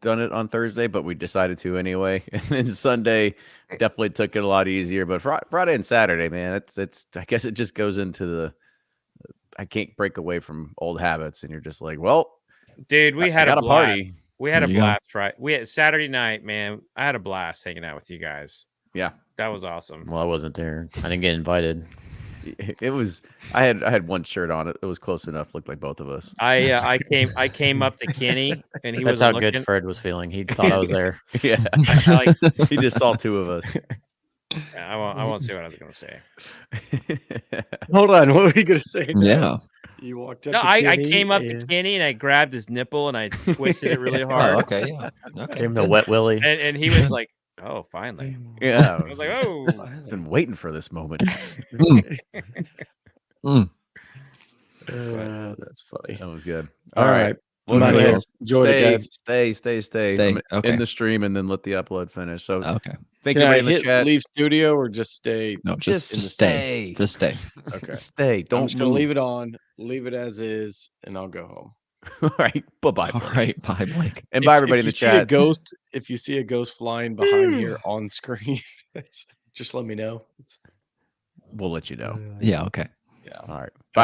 done it on Thursday, but we decided to anyway. And then Sunday definitely took it a lot easier. But Friday and Saturday, man, it's. I guess it just goes into the. I can't break away from old habits, and you're just like, well, Dude, we had I got a a blast. party. We had There a you go. blast, right? We had Saturday night, man. I had a blast hanging out with you guys. Yeah, That was awesome. Well, I wasn't there. I didn't get invited. it was. I had one shirt on. It was close enough. Looked like both of us. I came up to Kenny and he That's wasn't how good looking. Fred was feeling. He thought I was there. Yeah, I he just saw two of us. I won't say what I was gonna say. Hold on. What were you going to say? now? Yeah. You walked up No, to I Kenny came up to and- Kenny and I grabbed his nipple and I twisted it really Oh, hard. okay. Yeah. Okay. Gave him the wet willy. And he was like, "Oh, finally." Yeah, I was like, "Oh." I've been waiting for this moment. That's funny. That was good. All right. Well, Might go as ahead. well enjoy it, guys. Stay. I'm Okay. in the stream and then let the upload finish. So Okay. thank Can you I in the hit chat. leave studio or just stay? No, just in the stay. Just stay. Okay. Stay. I'm Don't just going to move. leave it on, leave it as is, and I'll go home. All right. Bye-bye. All Blake. right. Bye, Blake. And bye, everybody in you the see a chat. ghost, if you see a ghost flying behind here on screen, just let me know. We'll let you know. Yeah. Okay. Yeah. All right. Bye.